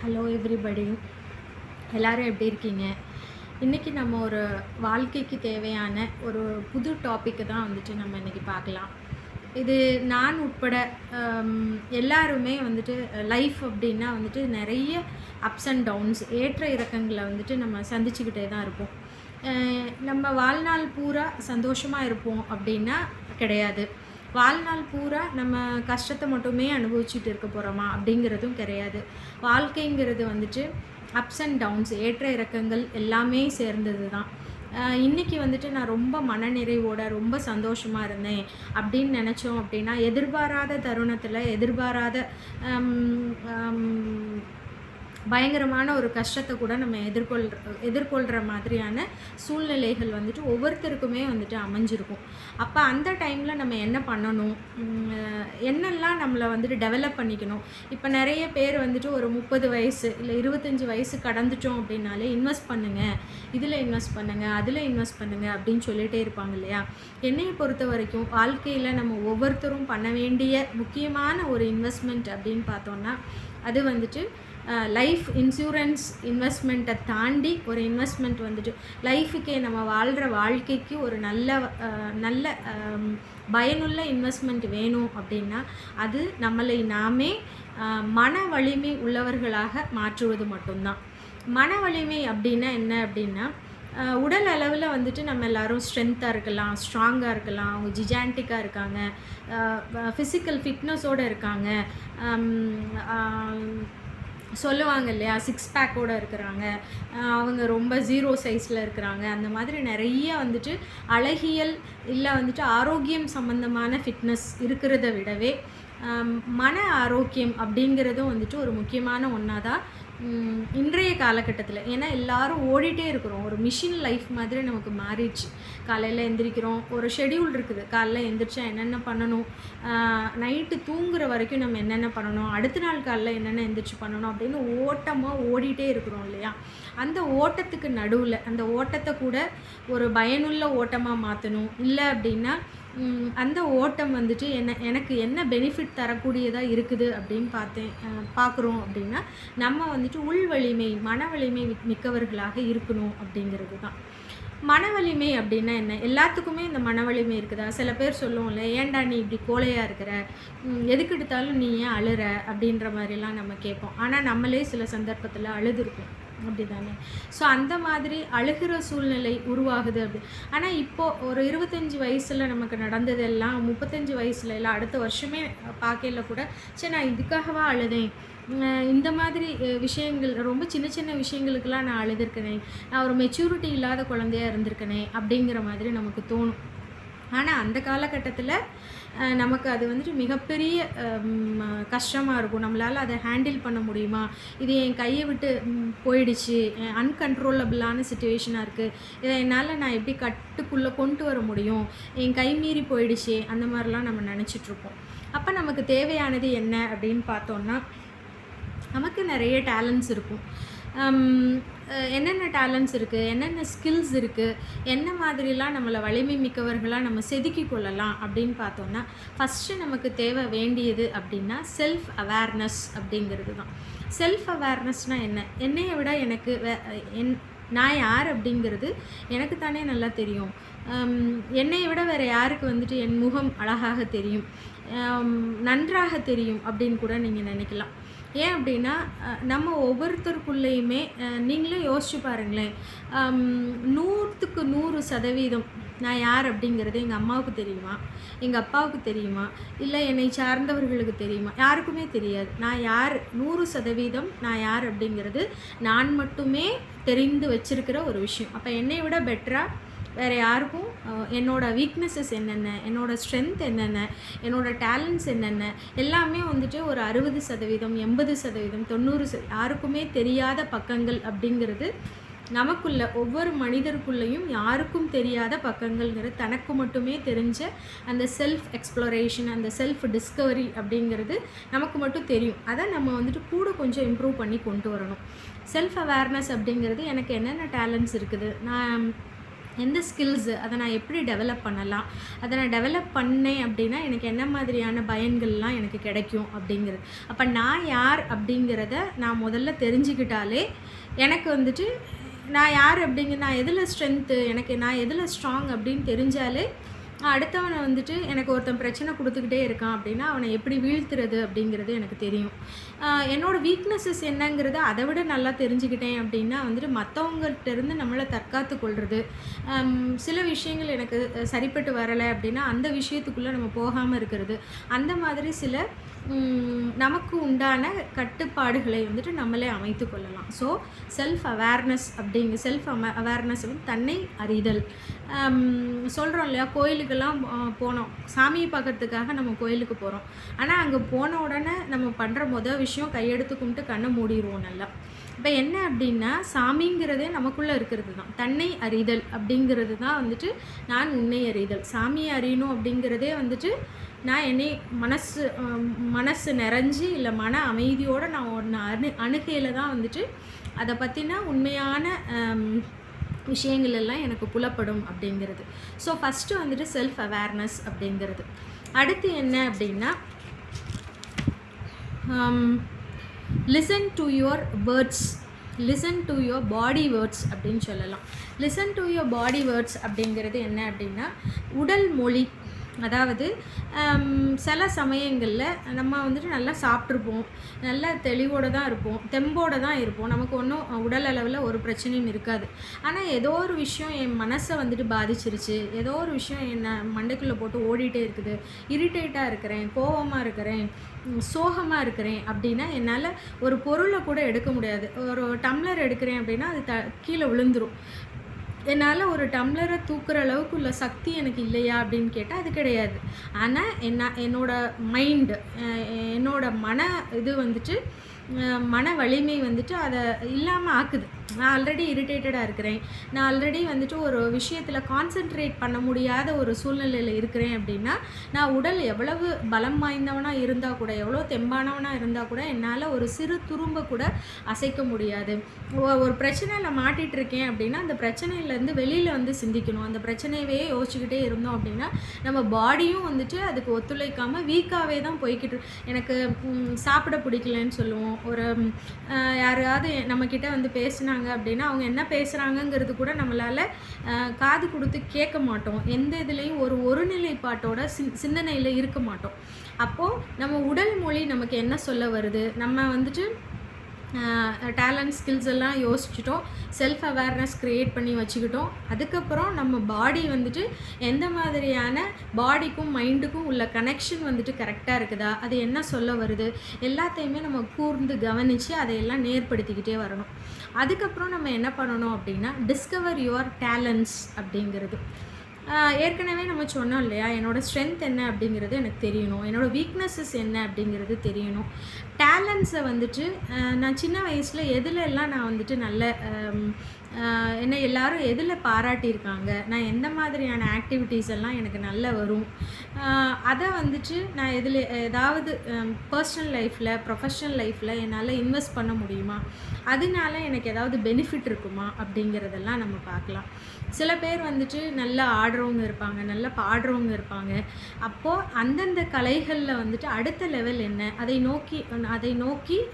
Hello everybody, எல்லோரும் எப்படி இருக்கீங்க? இன்றைக்கி நம்ம ஒரு வாழ்க்கைக்கு தேவையான ஒரு புது டாப்பிக்கு தான் வந்துட்டு நம்ம இன்றைக்கி பார்க்கலாம். இது நான் உட்பட எல்லாருமே வந்துட்டு லைஃப் அப்படின்னா வந்துட்டு நிறைய அப்ஸ் அண்ட் டவுன்ஸ், ஏற்ற இறக்கங்களை வந்துட்டு நம்ம சந்திச்சுக்கிட்டே தான் இருப்போம். நம்ம வாழ்நாள் பூரா சந்தோஷமாக இருப்போம் அப்படின்னா கிடையாது. வாழ்நாள் பூரா நம்ம கஷ்டத்தை மட்டுமே அனுபவிச்சுட்டு இருக்க போகிறோமா அப்படிங்கிறதும் கிடையாது. வாழ்க்கைங்கிறது வந்துட்டு அப்ஸ் அண்ட் டவுன்ஸ், ஏற்ற இறக்கங்கள் எல்லாமே சேர்ந்தது தான். இன்றைக்கி வந்துட்டு நான் ரொம்ப மனநிறைவோட ரொம்ப சந்தோஷமாக இருந்தேன் அப்படின்னு நினச்சோம் அப்படின்னா, எதிர்பாராத தருணத்தில் எதிர்பாராத பயங்கரமான ஒரு கஷ்டத்தை கூட நம்ம எதிர்கொள்கிற மாதிரியான சூழ்நிலைகள் வந்துட்டு ஒவ்வொருத்தருக்குமே வந்துட்டு அமைஞ்சிருக்கும். அப்போ அந்த டைமில் நம்ம என்ன பண்ணணும், என்னெல்லாம் நம்மளை வந்துட்டு டெவலப் பண்ணிக்கணும். இப்போ நிறைய பேர் வந்துட்டு ஒரு 30 வயசு இல்லை 25 வயசு கடந்துட்டோம் அப்படின்னாலே இன்வெஸ்ட் பண்ணுங்கள், இதில் இன்வெஸ்ட் பண்ணுங்கள், அதில் இன்வெஸ்ட் பண்ணுங்கள் அப்படின்னு சொல்லிகிட்டே இருப்பாங்க இல்லையா? என்னையை பொறுத்த வரைக்கும் வாழ்க்கையில் நம்ம ஒவ்வொருத்தரும் பண்ண வேண்டிய முக்கியமான ஒரு இன்வெஸ்ட்மெண்ட் அப்படின்னு பார்த்தோன்னா, அது வந்துட்டு லைஃப் இன்சூரன்ஸ் இன்வெஸ்ட்மெண்ட்டை தாண்டி ஒரு இன்வெஸ்ட்மெண்ட் வந்துட்டு லைஃபுக்கே, நம்ம வாழ்கிற வாழ்க்கைக்கு ஒரு நல்ல பயனுள்ள இன்வெஸ்ட்மெண்ட் வேணும் அப்படின்னா, அது நம்மளை நாமே மன வலிமை உள்ளவர்களாக மாற்றுவது மட்டும்தான். மன வலிமை அப்படின்னா என்ன அப்படின்னா, உடல் அளவில் வந்துட்டு நம்ம எல்லோரும் ஸ்ட்ரென்த்தாக இருக்கலாம், ஸ்ட்ராங்காக இருக்கலாம், அவங்க ஜிஜான்டிக்காக இருக்காங்க, ஃபிசிக்கல் ஃபிட்னஸோடு இருக்காங்க, சொல்லுவாங்க இல்லையா, 6 பேக்கோடு இருக்கிறாங்க, அவங்க ரொம்ப 0 சைஸில் இருக்கிறாங்க. அந்த மாதிரி நிறைய வந்துட்டு அழகியல் இல்லை வந்துட்டு ஆரோக்கியம் சம்மந்தமான ஃபிட்னஸ் இருக்கிறத விடவே மன ஆரோக்கியம் அப்படிங்கிறதும் வந்துட்டு ஒரு முக்கியமான ஒன்றா தான் இன்றைய காலகட்டத்தில். ஏன்னா எல்லோரும் ஓடிட்டே இருக்கிறோம், ஒரு மிஷின் லைஃப் மாதிரி நமக்கு மாறிடுச்சு. காலையில் எந்திரிக்கிறோம், ஒரு ஷெடியூல் இருக்குது, காலைல எந்திரிச்சா என்னென்ன பண்ணணும், நைட்டு தூங்குற வரைக்கும் நம்ம என்னென்ன பண்ணணும், அடுத்த நாள் காலைல என்னென்ன எந்திரிச்சு பண்ணணும் அப்படின்னு ஓட்டமாக ஓடிட்டே இருக்கிறோம் இல்லையா? அந்த ஓட்டத்துக்கு நடுவில் அந்த ஓட்டத்தை கூட ஒரு பயனுள்ள ஓட்டமாக மாற்றணும். இல்லை அப்படின்னா அந்த ஓட்டம் வந்துட்டு எனக்கு என்ன பெனிஃபிட் தரக்கூடியதாக இருக்குது அப்படின்னு பார்க்குறோம் அப்படின்னா, நம்ம வந்துட்டு உள் வலிமை, மன வலிமை மிக்கவர்களாக இருக்கணும் அப்படிங்கிறது தான். மன வலிமை அப்படின்னா என்ன? எல்லாத்துக்குமே இந்த மன வலிமை இருக்குதா? சில பேர் சொல்லுவோம்ல, ஏன்டா நீ இப்படி கோழையாக இருக்கிற, எதுக்கு எடுத்தாலும் நீ ஏன் அழுற அப்படின்ற மாதிரிலாம் நம்ம கேட்போம். ஆனால் நம்மளே சில சந்தர்ப்பத்தில் அழுதுருப்போம், அப்படி தானே? ஸோ அந்த மாதிரி அழுகிற சூழ்நிலை உருவாகுது அப்படி. ஆனால் இப்போது ஒரு 25 வயசில் நமக்கு நடந்ததெல்லாம் 35 வயசுல இல்லை அடுத்த வருஷமே பார்க்கல கூட, சரி நான் இதுக்காகவா அழுதேன், இந்த மாதிரி விஷயங்கள், ரொம்ப சின்ன சின்ன விஷயங்களுக்கெல்லாம் நான் அழுதுருக்கனே, நான் ஒரு மெச்சூரிட்டி இல்லாத குழந்தையாக இருந்திருக்கனே அப்படிங்கிற மாதிரி நமக்கு தோணும். ஆனால் அந்த காலகட்டத்தில் நமக்கு அது வந்துட்டு மிகப்பெரிய கஷ்டமாக இருக்கும். நம்மளால் அதை ஹேண்டில் பண்ண முடியுமா, இது என் கையை விட்டு போயிடுச்சு, அன்கண்ட்ரோலபிளான சிச்சுவேஷனாக இருக்குது, இதை என்னால் நான் எப்படி கட்டுக்குள்ளே கொண்டு வர முடியும், என் கை மீறி போயிடுச்சு, அந்த மாதிரிலாம் நம்ம நினச்சிட்ருப்போம். அப்போ நமக்கு தேவையானது என்ன அப்படின்னு பார்த்தோன்னா, நமக்கு நிறைய டேலண்ட்ஸ் இருக்கும். என்னென்ன டேலண்ட்ஸ் இருக்குது, என்னென்ன ஸ்கில்ஸ் இருக்குது, என்ன மாதிரிலாம் நம்மளை வலிமை மிக்கவர்களாக நம்ம செதுக்கி கொள்ளலாம் அப்படின்னு பார்த்தோன்னா, ஃபஸ்ட்டு நமக்கு தேவை வேண்டியது அப்படின்னா செல்ஃப் அவேர்னஸ் அப்படிங்கிறது தான். செல்ஃப் அவேர்னஸ்னால் என்ன? என்னையை விட எனக்கு நான் யார் அப்படிங்கிறது எனக்கு தானே நல்லா தெரியும். என்னையை விட வேறு யாருக்கு வந்துட்டு என் முகம் அழகாக தெரியும், நன்றாக தெரியும் அப்படின்னு கூட நீங்கள் நினைக்கலாம். ஏன் அப்படின்னா, நம்ம ஒவ்வொருத்தருக்குள்ளேயுமே நீங்களே யோசிச்சு பாருங்களேன், 100க்கு 100% நான் யார் அப்படிங்கிறது எங்கள் அம்மாவுக்கு தெரியுமா, எங்கள் அப்பாவுக்கு தெரியுமா, இல்லை என்னை சார்ந்தவர்களுக்கு தெரியுமா? யாருக்குமே தெரியாது. நான் யார் 100% நான் யார் அப்படிங்கிறது நான் மட்டுமே தெரிந்து வச்சிருக்கிற ஒரு விஷயம். அப்போ என்னை விட பெட்டராக வேறு யாருக்கும் என்னோடய வீக்னஸஸ் என்னென்ன, என்னோடய ஸ்ட்ரென்த் என்னென்ன, என்னோடய டேலண்ட்ஸ் என்னென்ன, எல்லாமே வந்துட்டு ஒரு 60%, 80%, 90% யாருக்குமே தெரியாத பக்கங்கள் அப்படிங்கிறது நமக்குள்ள, ஒவ்வொரு மனிதருக்குள்ளேயும் யாருக்கும் தெரியாத பக்கங்கள்ங்கிறது, தனக்கு மட்டுமே தெரிஞ்ச அந்த செல்ஃப் எக்ஸ்ப்ளோரேஷன், அந்த செல்ஃப் டிஸ்கவரி அப்படிங்கிறது நமக்கு மட்டும் தெரியும். அதை நம்ம வந்துட்டு கூட கொஞ்சம் இம்ப்ரூவ் பண்ணி கொண்டு வரணும். செல்ஃப் அவேர்னஸ் அப்படிங்கிறது, எனக்கு என்னென்ன டேலண்ட்ஸ் இருக்குது, நான் எந்த ஸ்கில்ஸு அதை நான் எப்படி டெவலப் பண்ணலாம், அதை நான் டெவலப் பண்ணேன் அப்படின்னா எனக்கு என்ன மாதிரியான பயன்கள்லாம் எனக்கு கிடைக்கும் அப்படிங்கிறது. அப்போ நான் யார் அப்படிங்கிறத நான் முதல்ல தெரிஞ்சுக்கிட்டாலே எனக்கு வந்துட்டு நான் யார் நான் எதில் ஸ்ட்ரென்த்து, நான் எதில் ஸ்ட்ராங் அப்படின்னு தெரிஞ்சாலே அடுத்தவனை வந்துட்டு எனக்கு ஒருத்தன் பிரச்சனை கொடுத்துக்கிட்டே இருக்கான் அப்படின்னா அவனை எப்படி வீழ்த்துறது அப்படிங்கிறது எனக்கு தெரியும். என்னோடய வீக்னஸஸ் என்னங்கிறத அதை விட நல்லா தெரிஞ்சுக்கிட்டேன் அப்படின்னா வந்துட்டு மற்றவங்கள்ட்டேருந்து நம்மளை தற்காத்து கொள்வது. சில விஷயங்கள் எனக்கு சரிப்பட்டு வரலை அப்படின்னா அந்த விஷயத்துக்குள்ளே நம்ம போகாமல் இருக்கிறது. அந்த மாதிரி சில நமக்கு உண்டான கட்டுப்பாடுகளை வந்துட்டு நம்மளே அமைத்து கொள்ளலாம். ஸோ செல்ஃப் அவேர்னஸ் அவேர்னஸ் வந்து தன்னை அறிதல். சொல்கிறோம் இல்லையா, கோயிலுக்கெல்லாம் போனோம், சாமியை பார்க்கறதுக்காக நம்ம கோயிலுக்கு போகிறோம். ஆனால் அங்கே போன உடனே நம்ம பண்ணுற விஷயம் கையெடுத்து கும்பிட்டு கண்ணை மூடிடுவோம் நல்லா. இப்போ என்ன அப்படின்னா சாமிங்கிறதே நமக்குள்ளே இருக்கிறது தான். தன்னை அறிதல் அப்படிங்கிறது தான் வந்துட்டு நான் உன்னை அறிதல். சாமியை அறியணும் அப்படிங்கிறதே வந்துட்டு நான் என்னை மனசு நிறைஞ்சி இல்லை மன அமைதியோடு நான் ஒன்று அணுகையில் தான் வந்துட்டு அதை பற்றின உண்மையான விஷயங்கள் எல்லாம் எனக்கு புலப்படும் அப்படிங்கிறது. ஸோ ஃபஸ்ட்டு வந்துட்டு செல்ஃப் அவேர்னஸ் அப்படிங்கிறது. அடுத்து என்ன அப்படின்னா listen to your words, listen to your body words அப்படின்னு சொல்லலாம். Listen to your body words அப்படிங்கிறது என்ன அப்படின்னா உடல் மொழி. அதாவது சில சமயங்களில் நம்ம வந்துட்டு நல்லா சாப்பிட்ருப்போம், நல்லா தெளிவோடு தான் இருப்போம், தெம்போடு தான் இருப்போம், நமக்கு ஒன்றும் உடல் அளவில் ஒரு பிரச்சனையும் இருக்காது. ஆனால் ஏதோ ஒரு விஷயம் என் மனசை வந்துட்டு பாதிச்சிருச்சு, ஏதோ ஒரு விஷயம் என்னை மண்டைக்குள்ளே போட்டு ஓடிட்டே இருக்குது, இரிட்டேட்டாக இருக்கிறேன், கோபமாக இருக்கிறேன், சோகமாக இருக்கிறேன் அப்படின்னா என்னால் ஒரு பொருளை கூட எடுக்க முடியாது. ஒரு டம்ளர் எடுக்கிறேன் அப்படின்னா அது கீழே விழுந்துடும். என்னால் ஒரு டம்ளரை தூக்குற அளவுக்கு உள்ள சக்தி எனக்கு இல்லையா அப்படின்னு கேட்டால் அது கிடையாது. ஆனால் என்னோடய மைண்டு, என்னோடய இது வந்துட்டு மன வலிமை வந்துட்டு அதை இல்லாமல் ஆக்குது. நான் ஆல்ரெடி இரிட்டேட்டடாக இருக்கிறேன், நான் ஆல்ரெடி வந்துட்டு ஒரு விஷயத்தில் கான்சென்ட்ரேட் பண்ண முடியாத ஒரு சூழ்நிலையில் இருக்கிறேன் அப்படின்னா நான் உடல் எவ்வளவு பலம் வாய்ந்தவனாக இருந்தால் கூட, எவ்வளோ தெம்பானவனாக இருந்தால் கூட என்னால் ஒரு சிறு துரும்ப கூட அசைக்க முடியாது. ஒரு பிரச்சனையில் மாட்டிகிட்டு இருக்கேன் அப்படின்னா அந்த பிரச்சனையிலேருந்து வெளியில் வந்து சிந்திக்கணும். அந்த பிரச்சனையவே யோசிச்சுக்கிட்டே இருந்தோம் அப்படின்னா நம்ம பாடியும் வந்துட்டு அதுக்கு ஒத்துழைக்காமல் வீக்காகவே தான் போய்கிட்டு. எனக்கு சாப்பிட பிடிக்கலன்னு சொல்லுவோம். ஒரு யாராவது நம்மக்கிட்ட வந்து பேசுனாங்க அப்படின்னா அவங்க என்ன பேசுகிறாங்கங்கிறது கூட நம்மளால் காது கொடுத்து கேட்க மாட்டோம். எந்த இதுலேயும் ஒரு நிலைப்பாட்டோட சிந்தனையில் இருக்க மாட்டோம். அப்போது நம்ம உடல் மொழி நமக்கு என்ன சொல்ல வருது, நம்ம வந்துட்டு டேலண்ட் ஸ்கில்ஸ் எல்லாம் யோசிச்சுட்டோம், செல்ஃப் அவேர்னஸ் க்ரியேட் பண்ணி வச்சுக்கிட்டோம். அதுக்கப்புறம் நம்ம பாடி வந்துட்டு எந்த மாதிரியான பாடிக்கும் மைண்டுக்கும் உள்ள கனெக்ஷன் வந்துட்டு கரெக்டாக இருக்குதா, அது என்ன சொல்ல வருது, எல்லாத்தையுமே நம்ம கூர்ந்து கவனித்து அதையெல்லாம் நேர்படுத்திக்கிட்டே வரணும். அதுக்கப்புறம் நம்ம என்ன பண்ணணும் அப்படின்னா டிஸ்கவர் யுவர் டேலண்ட்ஸ் அப்படிங்கிறது. ஏற்கனவே நம்ம சொன்னோம் இல்லையா, என்னோடய ஸ்ட்ரென்த் என்ன அப்படிங்கிறது எனக்கு தெரியணும், என்னோடய வீக்னஸஸ் என்ன அப்படிங்கிறது தெரியணும். டேலண்ட்ஸை வந்துட்டு நான் சின்ன வயசில் எதுலெல்லாம் நான் வந்துட்டு நல்ல என்னை எல்லோரும் எதில் பாராட்டியிருக்காங்க, நான் எந்த மாதிரியான ஆக்டிவிட்டீஸ் எல்லாம் எனக்கு நல்லா வரும், அதை வந்துட்டு நான் எதில் ஏதாவது பர்சனல் லைஃப்பில் ப்ரொஃபஷ்னல் லைஃப்பில் என்னால் இன்வெஸ்ட் பண்ண முடியுமா, அதனால எனக்கு ஏதாவது பெனிஃபிட் இருக்குமா அப்படிங்கிறதெல்லாம் நம்ம பார்க்கலாம். சில பேர் வந்துட்டு நல்லா ஆடுறவங்க இருப்பாங்க, நல்லா பாடுறவங்க இருப்பாங்க. அப்போது அந்தந்த கலைகளில் வந்துட்டு அடுத்த லெவல் என்ன, அதை நோக்கி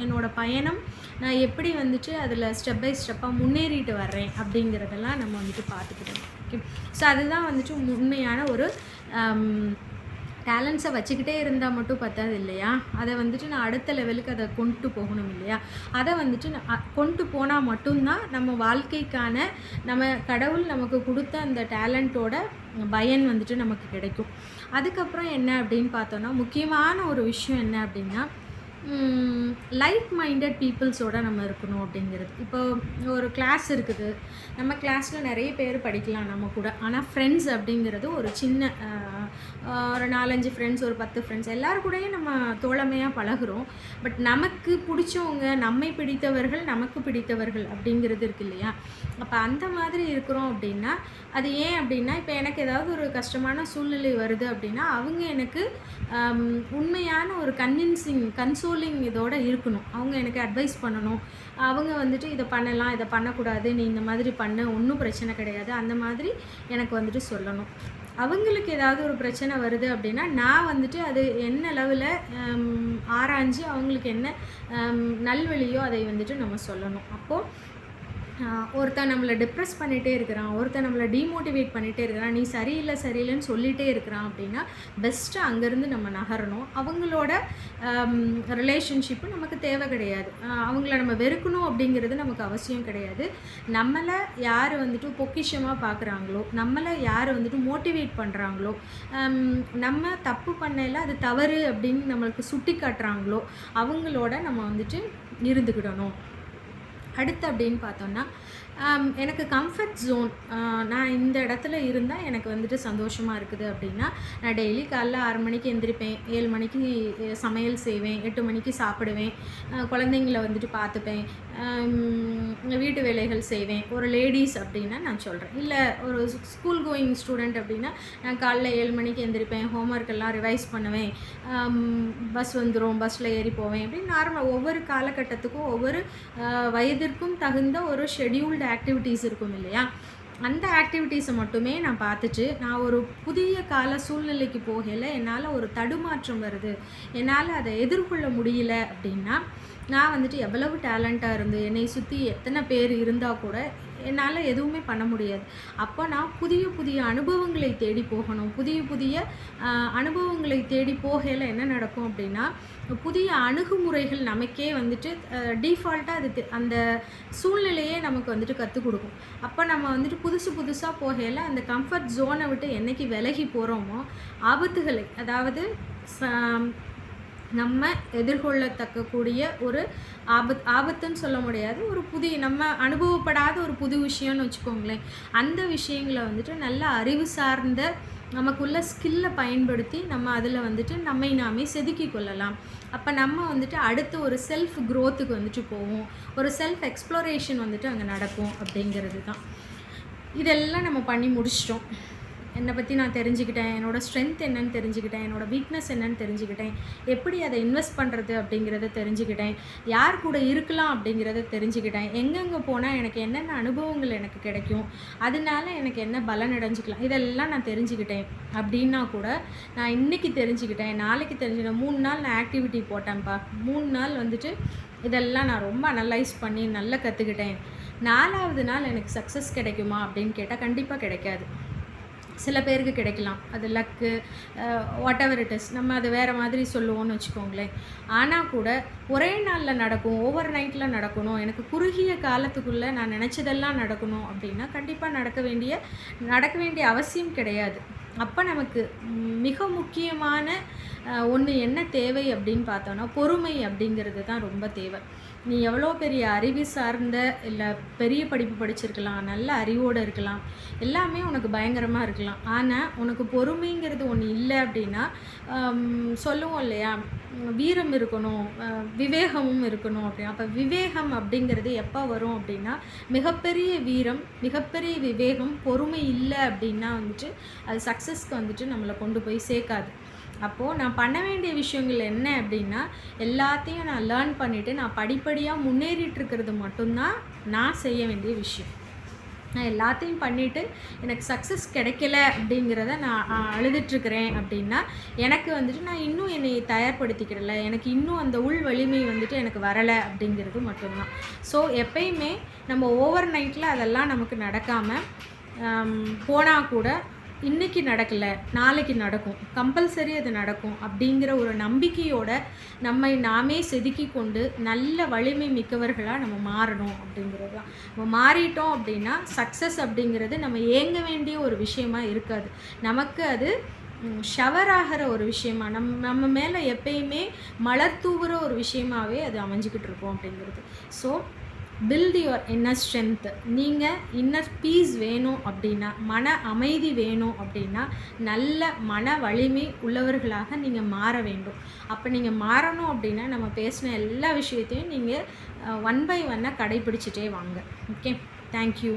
என்னோடய பயணம் நான் எப்படி வந்துட்டு அதில் ஸ்டெப் பை ஸ்டெப்பாக முன்னேறிட்டு வர்றேன் அப்படிங்கிறதெல்லாம் நம்ம வந்துட்டு பார்த்துக்கிட்டோம். ஓகே, ஸோ அதுதான் வந்துட்டு உண்மையான ஒரு டேலண்ட்ஸை வச்சுக்கிட்டே இருந்தால் மட்டும் பத்தாது இல்லையா, அதை வந்துட்டு நான் அடுத்த லெவலுக்கு அதை கொண்டு போகணும் இல்லையா. அதை வந்துட்டு கொண்டு போனால் மட்டும்தான் நம்ம வாழ்க்கைக்கான நம்ம கடவுள் நமக்கு கொடுத்த அந்த டேலண்ட்டோட பயன் வந்துட்டு நமக்கு கிடைக்கும். அதுக்கப்புறம் என்ன அப்படின்னு பார்த்தோன்னா முக்கியமான ஒரு விஷயம் என்ன அப்படின்னா லைக் மைண்டட் பீப்புள்ஸோடு நம்ம இருக்கணும் அப்படிங்கிறது. இப்போ ஒரு கிளாஸ் இருக்குது, நம்ம கிளாஸில் நிறைய பேர் படிக்கலாம் நம்ம கூட, ஆனால் ஃப்ரெண்ட்ஸ் அப்படிங்கிறது ஒரு சின்ன ஒரு 4-5 ஃப்ரெண்ட்ஸ், ஒரு 10 ஃப்ரெண்ட்ஸ் எல்லார் கூடயும் நம்ம தோழமையாக பழகுறோம். பட் நமக்கு பிடிச்சவங்க, நம்மை பிடித்தவர்கள், நமக்கு பிடித்தவர்கள் அப்படிங்கிறது இருக்கு இல்லையா? அப்போ அந்த மாதிரி இருக்கிறோம் அப்படின்னா, அது ஏன் அப்படின்னா, இப்போ எனக்கு ஏதாவது ஒரு கஷ்டமான சூழ்நிலை வருது அப்படின்னா, அவங்க எனக்கு உண்மையான ஒரு கன்சோலிங் இதோட இருக்கணும். அவங்க எனக்கு அட்வைஸ் பண்ணணும். அவங்க வந்துட்டு இதை பண்ணலாம், இதை பண்ணக்கூடாது, நீ இந்த மாதிரி பண்ணு, ஒன்றும் பிரச்சனை கிடையாது, அந்த மாதிரி எனக்கு வந்துட்டு சொல்லணும். அவங்களுக்கு ஏதாவது ஒரு பிரச்சனை வருது அப்படின்னா, நான் வந்துட்டு அது என்ன லெவலில் ஆராய்ஞ்சு அவங்களுக்கு என்ன நல்வழியோ அதை வந்துட்டு நம்ம சொல்லணும். அப்போது ஒருத்தன் நம்மளை டிப்ரெஸ் பண்ணிகிட்டே இருக்கிறான், ஒருத்தன் நம்மளை டீமோட்டிவேட் பண்ணிகிட்டே இருக்கிறான், நீ சரியில்லை சரியில்லைன்னு சொல்லிகிட்டே இருக்கிறான் அப்படின்னா, பெஸ்ட்டு அங்கேருந்து நம்ம நகரணும். அவங்களோட ரிலேஷன்ஷிப்பு நமக்கு தேவை கிடையாது. அவங்கள நம்ம வெறுக்கணும் அப்படிங்கிறது நமக்கு அவசியம் கிடையாது. நம்மளை யார் வந்துட்டு பொக்கிஷமாக பார்க்குறாங்களோ, நம்மளை யார் வந்துட்டு மோட்டிவேட் பண்ணுறாங்களோ, நம்ம தப்பு பண்ணல அது தவறு அப்படின்னு நம்மளுக்கு சுட்டி காட்டுறாங்களோ, அவங்களோட நம்ம வந்துட்டு இருந்துக்கிடணும். அடுத்து அப்படின்னு பார்த்தோன்னா, எனக்கு கம்ஃபர்ட் ஜோன், நான் இந்த இடத்துல இருந்தால் எனக்கு வந்துட்டு சந்தோஷமாக இருக்குது அப்படின்னா, நான் டெய்லி காலைல 6 மணிக்கு எந்திரிப்பேன், 7 மணிக்கு சமையல் செய்வேன், 8 மணிக்கு சாப்பிடுவேன், குழந்தைங்கள வந்துட்டு பார்த்துப்பேன், வீட்டு வேலைகள் செய்வேன். ஒரு லேடீஸ் அப்படின்னா நான் சொல்கிறேன். இல்லை ஒரு ஸ்கூல் கோயிங் ஸ்டூடெண்ட் அப்படின்னா, நான் காலைல 7 மணிக்கு எந்திரிப்பேன், ஹோம்ஒர்க் எல்லாம் ரிவைஸ் பண்ணுவேன், பஸ் வந்துடும், பஸ்ஸில் ஏறி போவேன். அப்படின்னு நார்மல் ஒவ்வொரு காலகட்டத்துக்கும் ஒவ்வொரு வயதிற்கும் தகுந்த ஒரு ஷெடியூல்டு ஆக்டிவிட்டீஸ் இருக்கும் இல்லையா? அந்த ஆக்டிவிட்டீஸை மட்டுமே நான் பார்த்துட்டு, நான் ஒரு புதிய கால சூழ்நிலைக்கு போகல, என்னால் ஒரு தடுமாற்றம் வருது, என்னால் அதை எதிர்கொள்ள முடியல அப்படின்னா, நான் வந்துட்டு எவ்வளவு டேலண்ட்டாக இருந்து என்னை சுற்றி எத்தனை பேர் இருந்தால் கூட என்னால் எதுவுமே பண்ண முடியாது. அப்போ நான் புதிய புதிய அனுபவங்களை தேடி போகணும். புதிய புதிய அனுபவங்களை தேடி போகையில் என்ன நடக்கும் அப்படின்னா, புதிய அணுகுமுறைகள் நமக்கே வந்துட்டு டீஃபால்ட்டாக அது அந்த சூழ்நிலையே நமக்கு வந்துட்டு கற்றுக் கொடுக்கும். அப்போ நம்ம வந்துட்டு புதுசாக போகையில் அந்த கம்ஃபர்ட் ஜோனை விட்டு என்றைக்கு விலகி போகிறோமோ, ஆபத்துகளை, அதாவது நம்ம எதிர்கொள்ளத்தக்கக்கூடிய ஒரு ஆபத்துன்னு சொல்ல முடியாது, ஒரு புதிய நம்ம அனுபவப்படாத ஒரு புது விஷயம்னு வச்சுக்கோங்களேன். அந்த விஷயங்களை வந்துட்டு நல்ல அறிவு சார்ந்த நமக்குள்ள ஸ்கில்லை பயன்படுத்தி நம்ம அதில் வந்துட்டு நம்மை நாமே செதுக்கி கொள்ளலாம். அப்போ நம்ம வந்துட்டு அடுத்து ஒரு செல்ஃப் க்ரோத்துக்கு வந்துட்டு போவோம், ஒரு செல்ஃப் எக்ஸ்ப்ளோரேஷன் வந்துட்டு அங்கே நடக்கும் அப்படிங்கிறது தான். இதெல்லாம் நம்ம பண்ணி முடிச்சிட்டோம். என்னை பற்றி நான் தெரிஞ்சுக்கிட்டேன், என்னோடய ஸ்ட்ரென்த் என்னன்னு தெரிஞ்சுக்கிட்டேன், என்னோடய வீக்னஸ் என்னன்னு தெரிஞ்சுக்கிட்டேன், எப்படி அதை இன்வெஸ்ட் பண்ணுறது அப்படிங்கிறத தெரிஞ்சுக்கிட்டேன், யார் கூட இருக்கலாம் அப்படிங்கிறத தெரிஞ்சுக்கிட்டேன், எங்கெங்கே போனால் எனக்கு என்னென்ன அனுபவங்கள் எனக்கு கிடைக்கும், அதனால எனக்கு என்ன பலன் அடைஞ்சிக்கலாம், இதெல்லாம் நான் தெரிஞ்சுக்கிட்டேன் அப்படின்னா கூட, நான் இன்றைக்கி தெரிஞ்சுக்கிட்டேன், நாளைக்கு தெரிஞ்சுக்கிட்டேன், 3 நாள் நான் ஆக்டிவிட்டி போட்டேன்ப்பா, 3 நாள் வந்துட்டு இதெல்லாம் நான் ரொம்ப அனலைஸ் பண்ணி நல்லா கற்றுக்கிட்டேன், 4வது நாள் எனக்கு சக்ஸஸ் கிடைக்குமா அப்படின்னு கேட்டால் கண்டிப்பாக கிடைக்காது. சில பேருக்கு கிடைக்கலாம், அது luck, what ever it is, நம்ம அது வேறு மாதிரி சொல்லுவோம்னு வச்சுக்கோங்களேன். ஆனால் கூட ஒரே நாளில் நடக்கும், ஓவர் நைட்டில் நடக்கணும், எனக்கு குறுகிய காலத்துக்குள்ளே நான் நினச்சதெல்லாம் நடக்கணும் அப்படின்னா கண்டிப்பாக நடக்க வேண்டிய அவசியம் கிடையாது. அப்போ நமக்கு மிக முக்கியமான ஒன்று என்ன தேவை அப்படின்னு பார்த்தோன்னா, பொறுமை அப்படிங்கிறது தான் ரொம்ப தேவை. நீ எவ்வளோ பெரிய அறிவு சார்ந்த, இல்லை பெரிய படிப்பு படிச்சிருக்கலாம், நல்ல அறிவோடு இருக்கலாம், எல்லாமே உனக்கு பயங்கரமாக இருக்கலாம், ஆனால் உனக்கு பொறுமைங்கிறது ஒன்று இல்லை அப்படின்னா, சொல்லுவோம் இல்லையா, வீரம் இருக்கணும், விவேகமும் இருக்கணும் அப்படின்னு. அப்போ விவேகம் அப்படிங்கிறது எப்போ வரும் அப்படின்னா, மிகப்பெரிய வீரம், மிகப்பெரிய விவேகம், பொறுமை இல்லை அப்படின்னா வந்துட்டு அது சக்ஸஸ்க்கு வந்துட்டு நம்மளை கொண்டு போய் சேர்க்காது. அப்போது நான் பண்ண வேண்டிய விஷயங்கள் என்ன அப்படின்னா, எல்லாத்தையும் நான் லேர்ன் பண்ணிவிட்டு நான் படிப்படியாக முன்னேறிட்டுருக்கிறது மட்டும்தான் நான் செய்ய வேண்டிய விஷயம். நான் எல்லாத்தையும் பண்ணிவிட்டு எனக்கு சக்ஸஸ் கிடைக்கல அப்படிங்கிறத நான் அழுதுட்டுருக்கிறேன் அப்படின்னா, எனக்கு வந்துட்டு நான் இன்னும் என்னை தயார்படுத்திக்கிறல, எனக்கு இன்னும் அந்த உள் வலிமை வந்துட்டு எனக்கு வரலை அப்படிங்கிறது மட்டும்தான். ஸோ எப்பயுமே நம்ம ஓவர் நைட்டில் அதெல்லாம் நமக்கு நடக்காமல் போனால் கூட, இன்றைக்கி நடக்கலை நாளைக்கு நடக்கும், கம்பல்சரி அது நடக்கும் அப்படிங்கிற ஒரு நம்பிக்கையோட நம்மை நாமே செதுக்கி கொண்டு நல்ல வலிமை மிக்கவர்களாக நம்ம மாறணும் அப்படிங்கிறது தான். நம்ம மாறிட்டோம் அப்படின்னா சக்ஸஸ் அப்படிங்கிறது நம்ம ஏங்க வேண்டிய ஒரு விஷயமா இருக்காது. நமக்கு அது ஷவர் ஆகிற ஒரு விஷயமா, நம்ம மேலே எப்பயுமே மலர் தூவுற ஒரு விஷயமாகவே அது அமைஞ்சிக்கிட்டு இருக்கும் அப்படிங்கிறது. So build your inner strength. நீங்கள் இன்னர் பீஸ் வேணும் அப்படின்னா, மன அமைதி வேணும் அப்படின்னா, நல்ல மன வலிமை உள்ளவர்களாக நீங்கள் மாற வேண்டும். அப்போ நீங்கள் மாறணும் அப்படின்னா, நம்ம பேசின எல்லா விஷயத்தையும் நீங்கள் ஒன் பை ஒன்னாக கடைப்பிடிச்சிட்டே வாங்க. Okay, thank you.